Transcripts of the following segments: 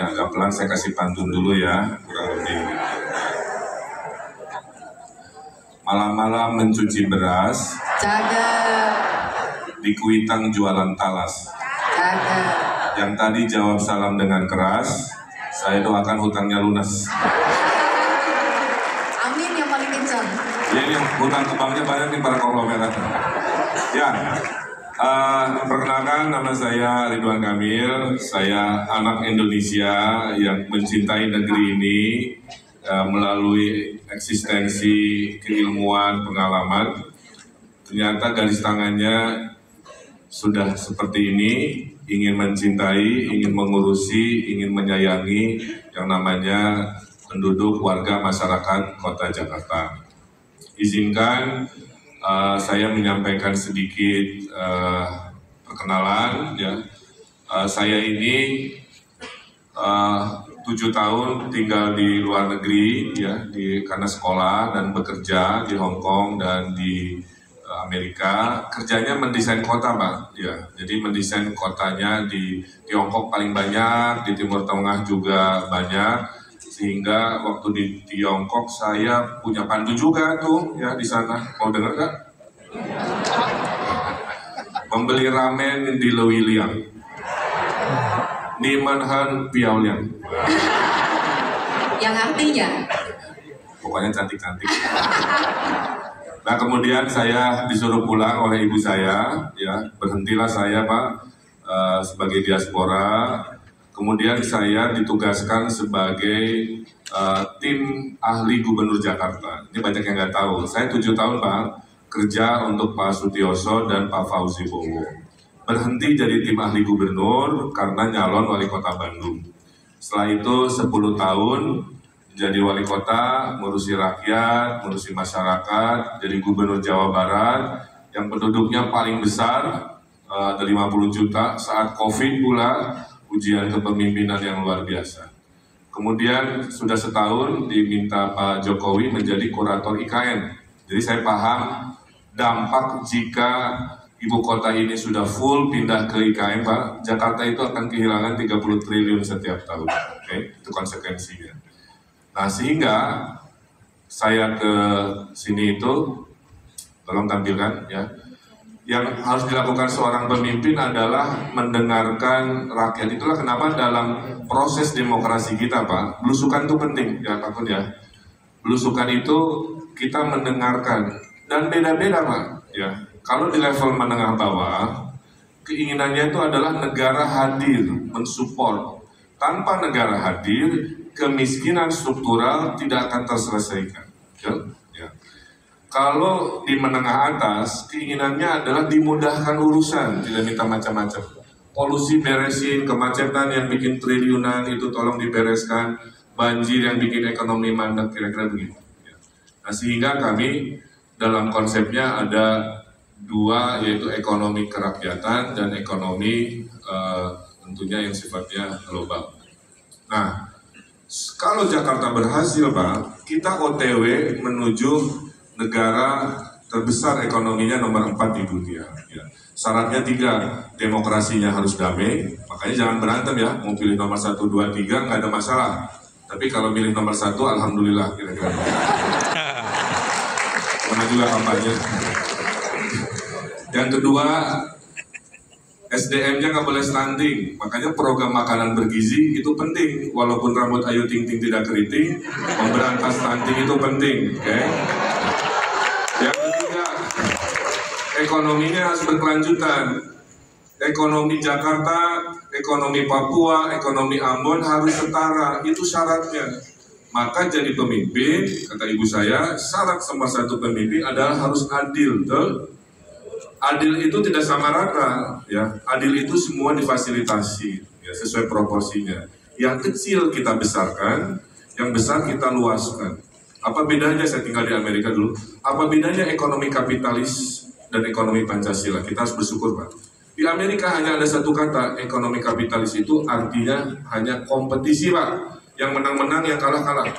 suaranya agak pelan, saya kasih pantun dulu ya, kurang lebih. Malam-malam mencuci beras, Cakep. di Kuitang jualan talas. Cakep. Yang tadi jawab salam dengan keras, saya doakan hutangnya lunas. Amin yang paling kencang. Ya, ini hutang ke banknya banyak nih para konglomerat. Ya, perkenalkan nama saya Ridwan Kamil. Saya anak Indonesia yang mencintai negeri ini melalui eksistensi keilmuan, pengalaman. Ternyata garis tangannya sudah seperti ini, ingin mencintai, ingin mengurusi, ingin menyayangi yang namanya penduduk warga masyarakat Kota Jakarta. Izinkan saya menyampaikan sedikit perkenalan. Ya. Saya ini 7 tahun tinggal di luar negeri, ya, karena sekolah dan bekerja di Hong Kong dan di Amerika. Kerjanya mendesain kota, Pak. Ya, jadi mendesain kotanya di Tiongkok paling banyak, di Timur Tengah juga banyak. Sehingga waktu di Tiongkok saya punya pandu juga tuh, ya, di sana. Mau dengar nggak? Membeli ramen di Lewiliang. Di Manhan Piauliang. Yang artinya? Pokoknya cantik-cantik. Nah, kemudian saya disuruh pulang oleh ibu saya, ya, berhentilah saya, Pak, sebagai diaspora. Kemudian saya ditugaskan sebagai tim ahli Gubernur Jakarta. Ini banyak yang nggak tahu. Saya 7 tahun, Pak, kerja untuk Pak Sutioso dan Pak Fauzi Bowo. Berhenti jadi tim ahli gubernur karena nyalon wali kota Bandung. Setelah itu 10 tahun jadi wali kota, ngurusi rakyat, ngurusi masyarakat, jadi gubernur Jawa Barat yang penduduknya paling besar, ada 50 juta, saat COVID pula, ujian kepemimpinan yang luar biasa. Kemudian sudah setahun diminta Pak Jokowi menjadi kurator IKN. Jadi saya paham dampak jika ibu kota ini sudah full pindah ke IKN, Pak, Jakarta itu akan kehilangan 30 triliun setiap tahun. Oke, itu konsekuensinya. Nah, sehingga saya ke sini itu, tolong tampilkan ya. Yang harus dilakukan seorang pemimpin adalah mendengarkan rakyat. Itulah kenapa dalam proses demokrasi kita, Pak, belusukan itu penting, ya takut ya. Belusukan itu kita mendengarkan dan beda-beda, Pak, ya. Kalau di level menengah bawah, keinginannya itu adalah negara hadir, mensupport. Tanpa negara hadir, kemiskinan struktural tidak akan terselesaikan. Ya. Kalau di menengah atas, keinginannya adalah dimudahkan urusan, tidak minta macam-macam. Polusi beresin, kemacetan yang bikin triliunan itu tolong dibereskan, banjir yang bikin ekonomi mandek, kira-kira begitu. Nah, sehingga kami dalam konsepnya ada dua, yaitu ekonomi kerakyatan dan ekonomi tentunya yang sifatnya global. Nah, kalau Jakarta berhasil, Pak, kita OTW menuju negara terbesar ekonominya nomor 4 di dunia. Ya. Syaratnya 3, demokrasinya harus damai, makanya jangan berantem ya, mau pilih nomor 1, 2, 3 nggak ada masalah. Tapi kalau milih nomor 1, alhamdulillah kira-kira. Karena juga kampanye. Yang kedua, SDM-nya nggak boleh stunting, makanya program makanan bergizi itu penting. Walaupun rambut Ayu Ting Ting tidak keriting, memberantas stunting itu penting. Okay? Yang ketiga, ekonominya harus berkelanjutan. Ekonomi Jakarta, ekonomi Papua, ekonomi Ambon harus setara, itu syaratnya. Maka jadi pemimpin, kata ibu saya, syarat nomor 1 pemimpin adalah harus adil, betul? Adil itu tidak sama rata, ya. Adil itu semua difasilitasi, ya, sesuai proporsinya. Yang kecil kita besarkan, yang besar kita luaskan. Apa bedanya, saya tinggal di Amerika dulu, apa bedanya ekonomi kapitalis dan ekonomi Pancasila? Kita harus bersyukur, Pak. Di Amerika hanya ada satu kata, ekonomi kapitalis itu artinya hanya kompetisi, Pak. Yang menang-menang, yang kalah-kalah.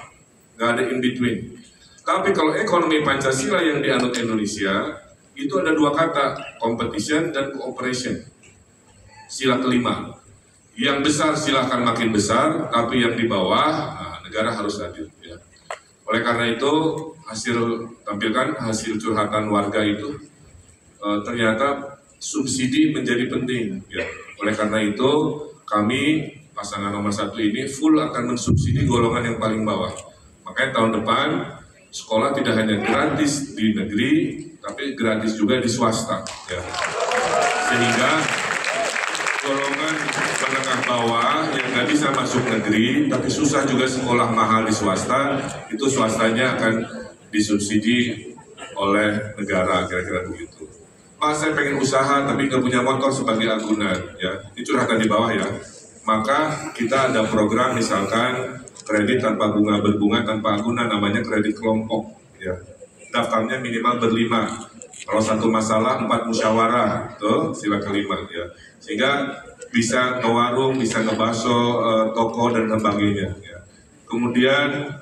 Nggak ada in between. Tapi kalau ekonomi Pancasila yang dianut Indonesia, itu ada 2 kata, competition dan cooperation. Sila kelima, Yang besar silahkan makin besar, tapi yang di bawah, nah, negara harus hadir. Ya. Oleh karena itu, tampilkan hasil curhatan warga itu, ternyata subsidi menjadi penting. Ya. Oleh karena itu, kami pasangan nomor 1 ini full akan mensubsidi golongan yang paling bawah. Makanya tahun depan, sekolah tidak hanya gratis di negeri, tapi gratis juga di swasta. Ya. Sehingga golongan menengah bawah yang nggak bisa masuk negeri, tapi susah juga sekolah mahal di swasta, itu swastanya akan disubsidi oleh negara, kira-kira begitu. Pak, saya pengen usaha tapi nggak punya motor sebagai agunan, ya, ini curhatan di bawah ya. Maka kita ada program misalkan kredit tanpa bunga, berbunga tanpa agunan, namanya kredit kelompok, ya. Daftarnya minimal berlima. Kalau satu masalah 4 musyawarah, tuh sila kelima, ya. Sehingga bisa ke warung, bisa ke bakso, toko dan sebagainya. Ya. Kemudian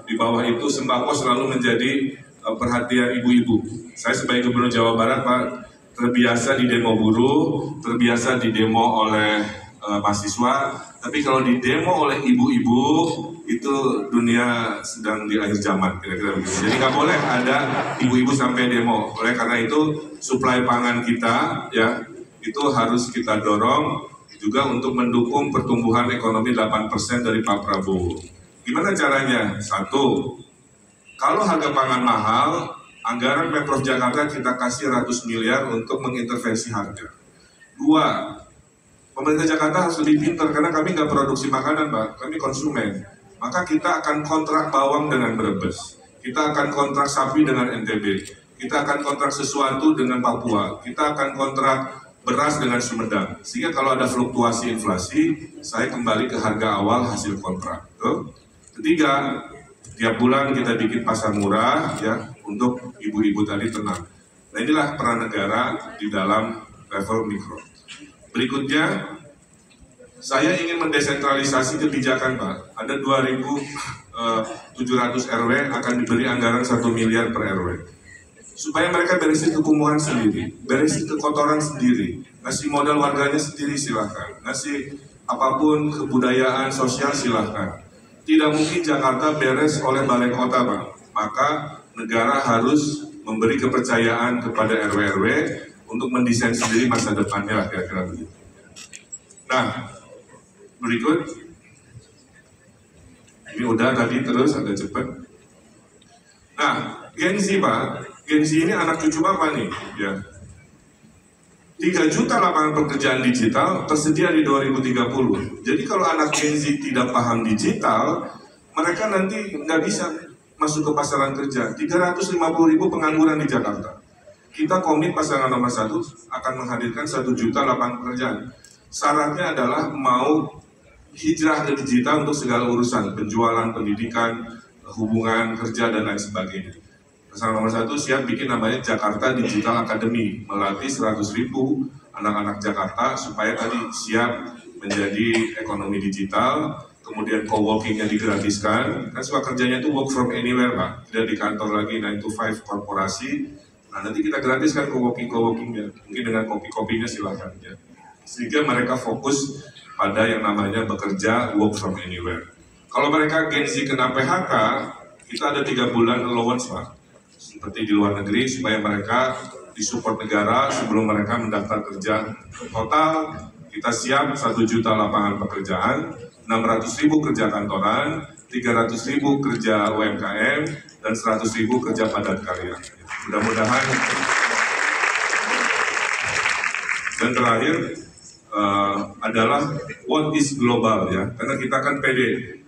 di bawah itu sembako selalu menjadi perhatian ibu-ibu. Saya sebagai Gubernur Jawa Barat, Pak, terbiasa di demo buruh, terbiasa di demo oleh mahasiswa. Tapi kalau di demo oleh ibu-ibu, itu dunia sedang di akhir zaman, kira-kira begitu. Jadi nggak boleh ada ibu-ibu sampai demo. Oleh karena itu, suplai pangan kita, ya, itu harus kita dorong juga untuk mendukung pertumbuhan ekonomi 8% dari Pak Prabowo. Gimana caranya? 1, kalau harga pangan mahal, anggaran Pemprov Jakarta kita kasih ratus miliar untuk mengintervensi harga. 2, pemerintah Jakarta harus lebih pintar karena kami nggak produksi makanan, Pak, kami konsumen. Maka kita akan kontrak bawang dengan Brebes, kita akan kontrak sapi dengan NTB, kita akan kontrak sesuatu dengan Papua, kita akan kontrak beras dengan Sumedang. Sehingga kalau ada fluktuasi inflasi, saya kembali ke harga awal hasil kontrak. Tuh. 3, tiap bulan kita bikin pasar murah, ya, untuk ibu-ibu tadi tenang. Nah, inilah peran negara di dalam level mikro. Berikutnya, saya ingin mendesentralisasi kebijakan, Pak. Ada 2.700 RW akan diberi anggaran 1 miliar per RW. Supaya mereka beresin kekumuhan sendiri, beresin kekotoran sendiri, ngasih modal warganya sendiri silahkan, ngasih apapun kebudayaan sosial silahkan. Tidak mungkin Jakarta beres oleh balai kota, Pak. Maka negara harus memberi kepercayaan kepada RW-RW untuk mendesain sendiri masa depannya, kira-kira begitu. Nah, berikut, ini udah tadi terus agak cepat. Nah, Gen Z, Pak, Gen Z ini anak cucu Bapak nih, ya. 3 juta lapangan pekerjaan digital tersedia di 2030. Jadi kalau anak Gen Z tidak paham digital, mereka nanti nggak bisa masuk ke pasaran kerja. 350.000 pengangguran di Jakarta. Kita komit pasangan nomor 1 akan menghadirkan 1 juta lapangan pekerjaan. Syaratnya adalah mau hijrah ke digital untuk segala urusan, penjualan, pendidikan, hubungan kerja, dan lain sebagainya. Pasangan nomor 1 siap bikin namanya Jakarta Digital Academy, melatih 100.000 anak-anak Jakarta supaya tadi siap menjadi ekonomi digital, kemudian co-workingnya digratiskan, kan suka kerjanya itu work from anywhere, Pak, tidak di kantor lagi 9 to 5 korporasi. Nah, nanti kita gratiskan co-workingnya, mungkin dengan kopi-kopinya silahkan, ya. Sehingga mereka fokus pada yang namanya bekerja work from anywhere. Kalau mereka Gen Z kena PHK, kita ada 3 bulan allowance, Pak, seperti di luar negeri, supaya mereka disupport negara sebelum mereka mendaftar kerja. Total kita siap 1 juta lapangan pekerjaan, 600.000 kerja kantoran, 300.000 kerja UMKM, dan 100.000 kerja padat karya. Mudah-mudahan. Dan terakhir adalah what is global, ya, karena kita kan pede.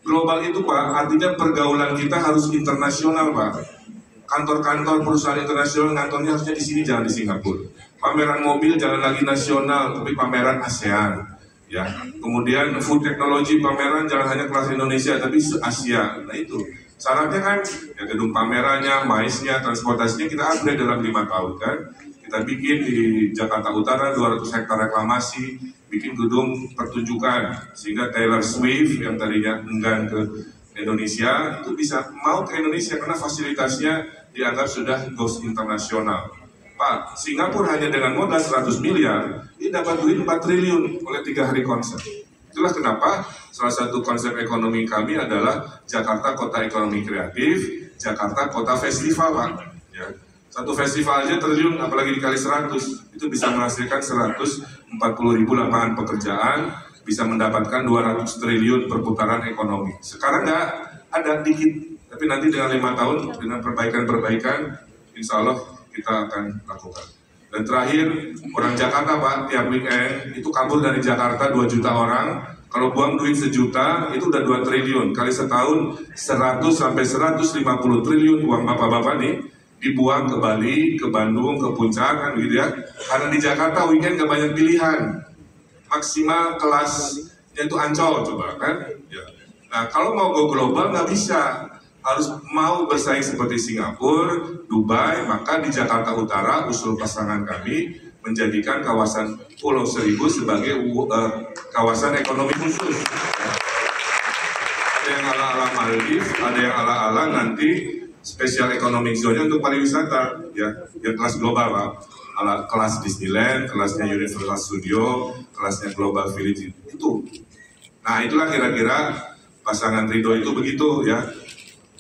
Global itu, Pak, artinya pergaulan kita harus internasional, Pak. Kantor-kantor perusahaan internasional kantornya harusnya di sini, jangan di Singapura. Pameran mobil jangan lagi nasional, tapi pameran ASEAN, ya. Kemudian food technology pameran jangan hanya kelas Indonesia, tapi Asia. Nah itu syaratnya kan, ya, gedung pamerannya, maisnya, transportasinya kita upgrade dalam 5 tahun kan. Kita bikin di Jakarta Utara 200 hektar reklamasi, bikin gedung pertunjukan, sehingga Taylor Swift yang tadinya enggan ke Indonesia, itu bisa mau ke Indonesia karena fasilitasnya dianggap sudah goes internasional. Pak, Singapura hanya dengan modal 100 miliar, ini dapat duit 4 triliun oleh 3 hari konser. Itulah kenapa salah satu konsep ekonomi kami adalah Jakarta Kota Ekonomi Kreatif, Jakarta Kota Festival, Pak. Ya. Satu festival aja triliun, apalagi dikali 100, itu bisa menghasilkan 140.000 lapangan pekerjaan, bisa mendapatkan 200 triliun perputaran ekonomi. Sekarang nggak ada, dikit, tapi nanti dengan 5 tahun, dengan perbaikan-perbaikan, insya Allah kita akan lakukan. Dan terakhir, orang Jakarta Pak, tiap weekend itu kabur dari Jakarta 2 juta orang. Kalau buang duit 1 juta, itu udah 2 triliun. Kali setahun, 100 sampai 150 triliun uang bapak-bapak nih, dibuang ke Bali, ke Bandung, ke Puncak, kan gitu ya. Karena di Jakarta weekend gak banyak pilihan. Maksimal kelasnya itu Ancol, coba kan. Ya. Nah, kalau mau go global nggak bisa. Harus mau bersaing seperti Singapura, Dubai, maka di Jakarta Utara usul pasangan kami menjadikan kawasan Pulau Seribu sebagai kawasan ekonomi khusus. Ada yang ala-ala Maldives, ada yang ala-ala nanti special economic zone untuk pariwisata, ya kelas global Pak. Ala kelas Disneyland, kelasnya Universal Studio, kelasnya Global Village itu. Nah itulah kira-kira pasangan Ridho itu begitu ya.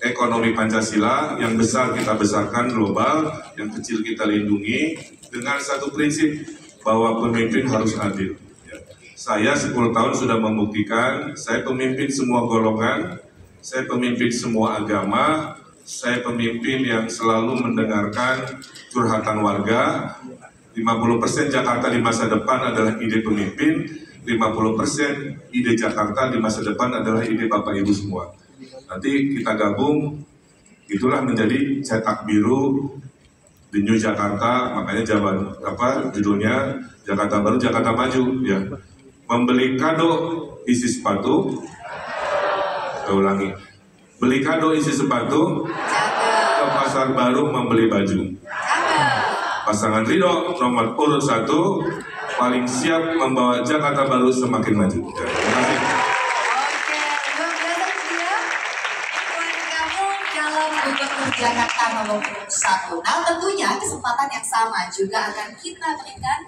Ekonomi Pancasila yang besar kita besarkan global, yang kecil kita lindungi dengan satu prinsip bahwa pemimpin harus adil. Ya. Saya 10 tahun sudah membuktikan, saya pemimpin semua golongan, saya pemimpin semua agama, saya pemimpin yang selalu mendengarkan curhatan warga. 50% Jakarta di masa depan adalah ide pemimpin, 50% ide Jakarta di masa depan adalah ide Bapak Ibu semua. Nanti kita gabung, itulah menjadi cetak biru di New Jakarta, makanya judulnya Jakarta Baru, Jakarta Maju. Ya. Membeli kado isi sepatu, saya ulangi, beli kado isi sepatu, ke pasar baru membeli baju. Pasangan Ridho nomor urut 1 paling siap membawa Jakarta Baru semakin maju. Ya, terima kasih. Gubernur Jakarta nomor 1. Nah tentunya kesempatan yang sama juga akan kita berikan